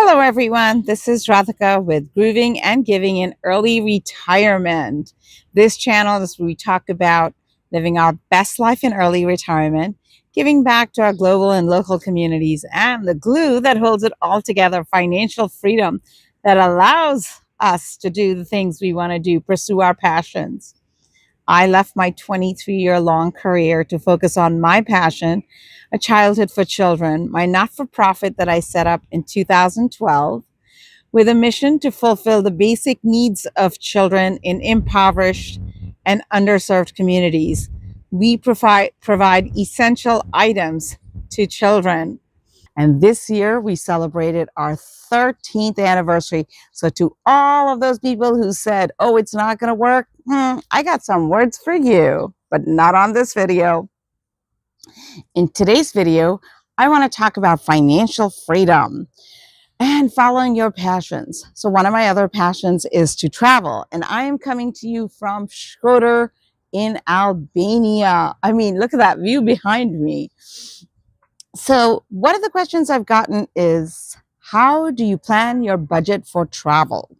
Hello, everyone. This is Radhika with Grooving and Giving in Early Retirement. This channel is where we talk about living our best life in early retirement, giving back to our global and local communities, and the glue that holds it all together, financial freedom that allows us to do the things we want to do, pursue our passions. I left my 23-year long career to focus on my passion, a childhood for children, my not for profit that I set up in 2012 with a mission to fulfill the basic needs of children in impoverished and underserved communities. We provide essential items to children. And this year we celebrated our 13th anniversary. So, to all of those people who said, oh, it's not going to work, I got some words for you, but not on this video. In today's video, I want to talk about financial freedom and following your passions. So, one of my other passions is to travel, and I am coming to you from Shkodër in Albania. I mean, look at that view behind me. So, one of the questions I've gotten is, how do you plan your budget for travel?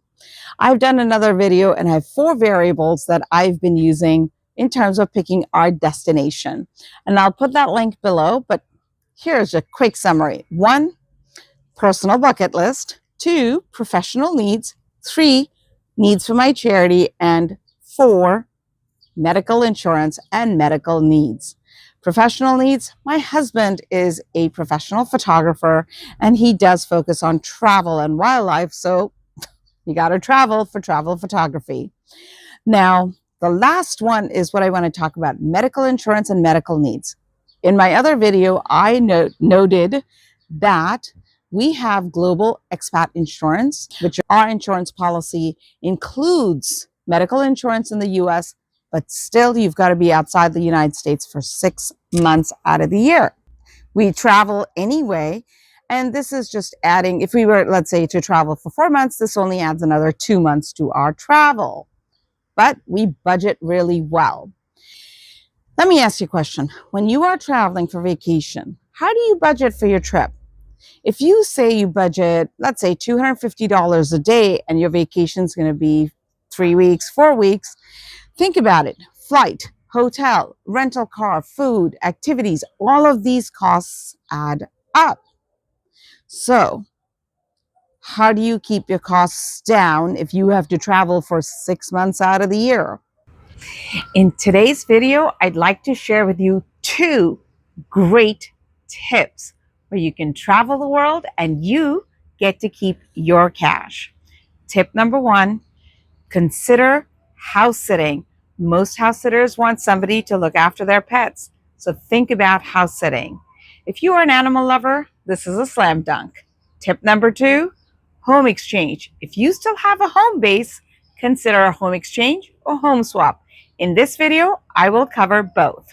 I've done another video and I have 4 variables that I've been using in terms of picking our destination. And I'll put that link below, but here's a quick summary. 1, personal bucket list. 2, professional needs. 3, needs for my charity. And 4, medical insurance and medical needs. Professional needs, my husband is a professional photographer and he does focus on travel and wildlife, so you got to travel for travel photography. Now, the last one is what I want to talk about, medical insurance and medical needs. In my other video, I noted that we have global expat insurance, which our insurance policy includes medical insurance in the US, but still you've got to be outside the United States for 6 months out of the year. We travel anyway, and this is just adding, if we were, let's say, to travel for 4 months, this only adds another 2 months to our travel. But we budget really well. Let me ask you a question. When you are traveling for vacation, how do you budget for your trip? If you say you budget, let's say $250 a day and your vacation is going to be 3 weeks, 4 weeks, think about it. Flight, hotel, rental car, food, activities, all of these costs add up. So, how do you keep your costs down if you have to travel for 6 months out of the year? In today's video, I'd like to share with you 2 great tips where you can travel the world and you get to keep your cash. Tip number 1, consider house sitting. Most house sitters want somebody to look after their pets. So think about house sitting. If you are an animal lover, this is a slam dunk. Tip number 2, home exchange. If you still have a home base, consider a home exchange or home swap. In this video, I will cover both.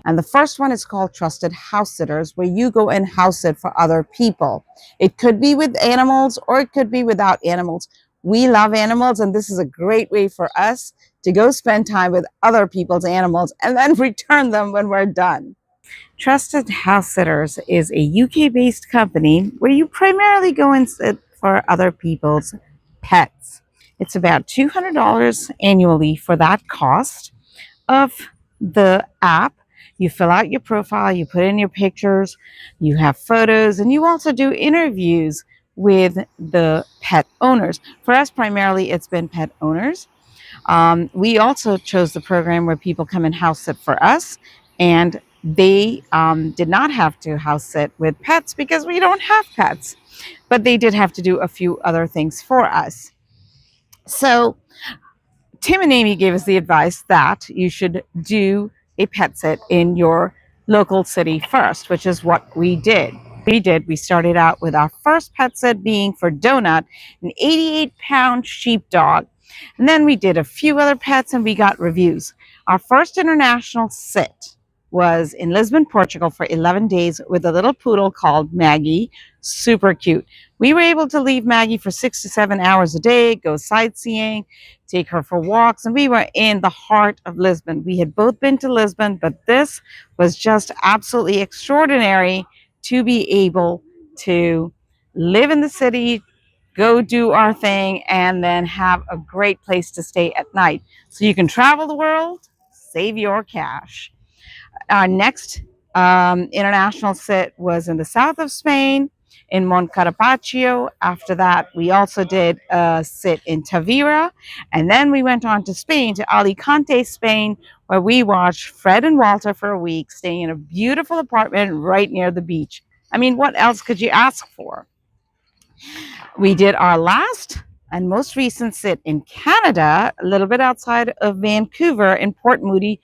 And the first one is called Trusted House Sitters, where you go and house sit for other people. It could be with animals or it could be without animals. We love animals, and this is a great way for us to go spend time with other people's animals and then return them when we're done. Trusted House Sitters is a UK-based company where you primarily go and sit for other people's pets. It's about $200 annually for that cost of the app. You fill out your profile, you put in your pictures, you have photos, and you also do interviews with the pet owners. For us, primarily, it's been pet owners. We also chose the program where people come and house sit for us, and they did not have to house sit with pets because we don't have pets, but they did have to do a few other things for us. So Tim and Amy gave us the advice that you should do a pet sit in your local city first, which is what we did. We started out with our first pet sit being for Donut, an 88-pound sheepdog. And then we did a few other pets and we got reviews. Our first international sit was in Lisbon, Portugal for 11 days with a little poodle called Maggie. Super cute. We were able to leave Maggie for 6 to 7 hours a day, go sightseeing, take her for walks, and we were in the heart of Lisbon. We had both been to Lisbon, but this was just absolutely extraordinary to be able to live in the city, go do our thing, and then have a great place to stay at night. So you can travel the world, save your cash. Our next international sit was in the south of Spain, in Moncarpaccio. After that, we also did a sit in Tavira. And then we went on to Spain, to Alicante, Spain, where we watched Fred and Walter for a week, staying in a beautiful apartment right near the beach. I mean, what else could you ask for? We did our last and most recent sit in Canada, a little bit outside of Vancouver in Port Moody.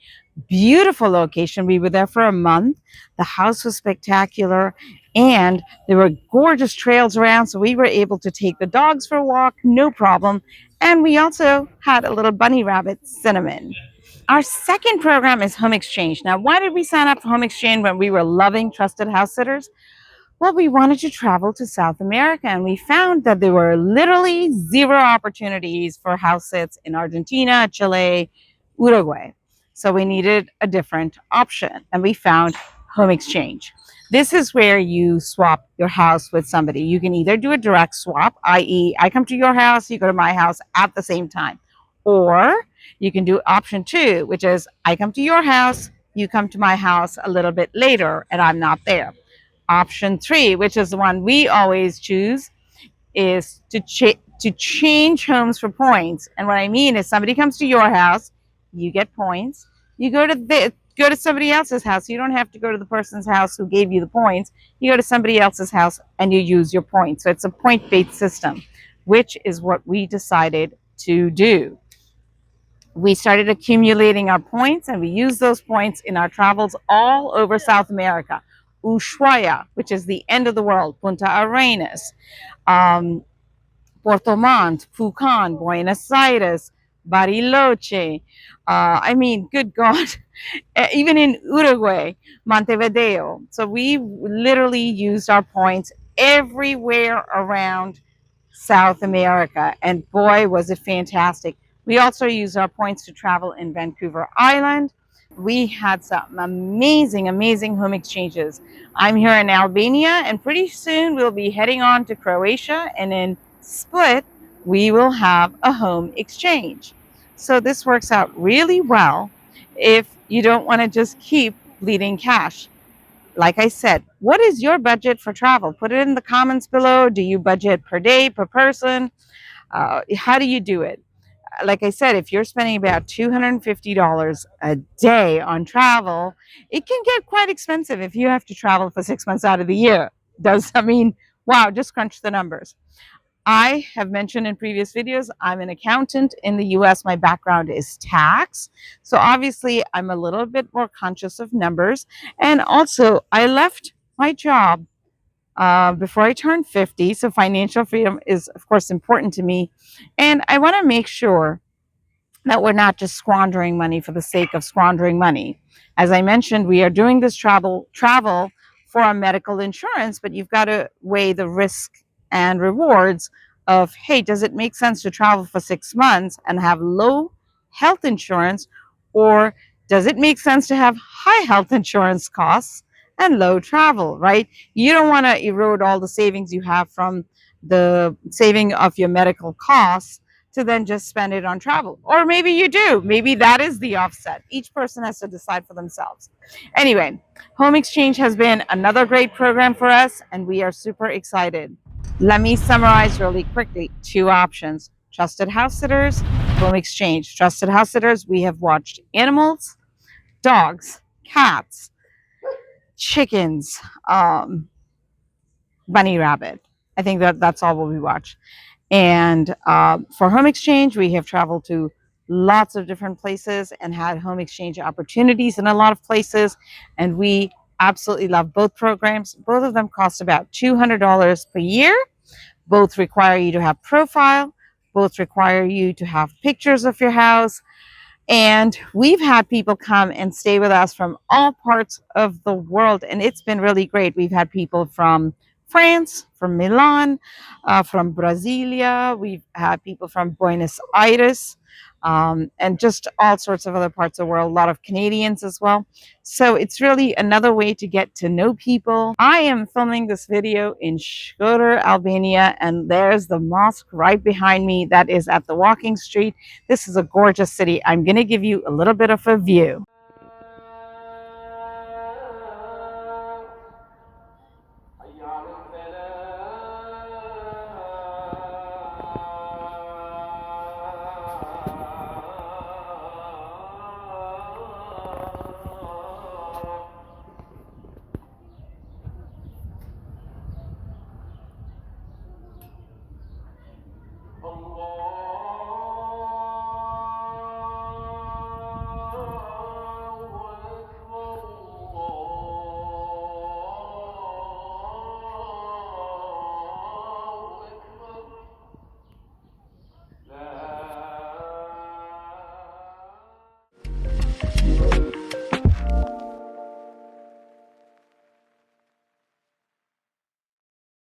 Beautiful location. We were there for a month. The house was spectacular and there were gorgeous trails around. So we were able to take the dogs for a walk, no problem. And we also had a little bunny rabbit, Cinnamon. Our second program is Home Exchange. Now, why did we sign up for Home Exchange when we were loving trusted house sitters? Well, we wanted to travel to South America, and we found that there were literally zero opportunities for house sits in Argentina, Chile, Uruguay. So we needed a different option, and we found Home Exchange. This is where you swap your house with somebody. You can either do a direct swap, i.e., I come to your house, you go to my house at the same time, or you can do option two, which is I come to your house, you come to my house a little bit later, and I'm not there. Option three, which is the one we always choose, is to change homes for points. And what I mean is, somebody comes to your house, you get points. You go to somebody else's house. You don't have to go to the person's house who gave you the points. You go to somebody else's house and you use your points. So it's a point-based system, which is what we decided to do. We started accumulating our points, and we used those points in our travels all over South America. Ushuaia, which is the end of the world, Punta Arenas, um, Puerto Montt, Pucón, Buenos Aires, Bariloche. I mean, good God, even in Uruguay, Montevideo. So we literally used our points everywhere around South America, and boy, was it fantastic. We also used our points to travel in Vancouver Island. We had some amazing, amazing home exchanges. I'm here in Albania, and pretty soon we'll be heading on to Croatia, and in Split, we will have a home exchange. So this works out really well if you don't want to just keep bleeding cash. Like I said, what is your budget for travel? Put it in the comments below. Do you budget per day, per person? How do you do it? Like I said, if you're spending about $250 a day on travel, it can get quite expensive if you have to travel for 6 months out of the year. Wow, just crunch the numbers. I have mentioned in previous videos, I'm an accountant in the US. My background is tax. So obviously, I'm a little bit more conscious of numbers. And also, I left my job before I turned 50. So financial freedom is, of course, important to me. And I want to make sure that we're not just squandering money for the sake of squandering money. As I mentioned, we are doing this travel for our medical insurance, but you've got to weigh the risk and rewards of, hey, does it make sense to travel for 6 months and have low health insurance, or does it make sense to have high health insurance costs and low travel, right? You don't want to erode all the savings you have from the saving of your medical costs to then just spend it on travel. Or maybe you do. Maybe that is the offset. Each person has to decide for themselves. Anyway, Home Exchange has been another great program for us, and we are super excited. Let me summarize really quickly. 2 options: trusted house sitters, Home Exchange. Trusted house sitters, we have watched animals, dogs, cats, chickens, bunny rabbit. I think that's all what we watch. And for Home Exchange, we have traveled to lots of different places and had home exchange opportunities in a lot of places. And we absolutely love both programs. Both of them cost about $200 per year. Both require you to have profile. Both require you to have pictures of your house. And we've had people come and stay with us from all parts of the world, and it's been really great. We've had people from France, from Milan, from Brasilia. We've had people from Buenos Aires, and just all sorts of other parts of the world, a lot of Canadians as well. So it's really another way to get to know people. I am filming this video in Shkodër, Albania, and there's the mosque right behind me that is at the walking street. This is a gorgeous city. I'm going to give you a little bit of a view.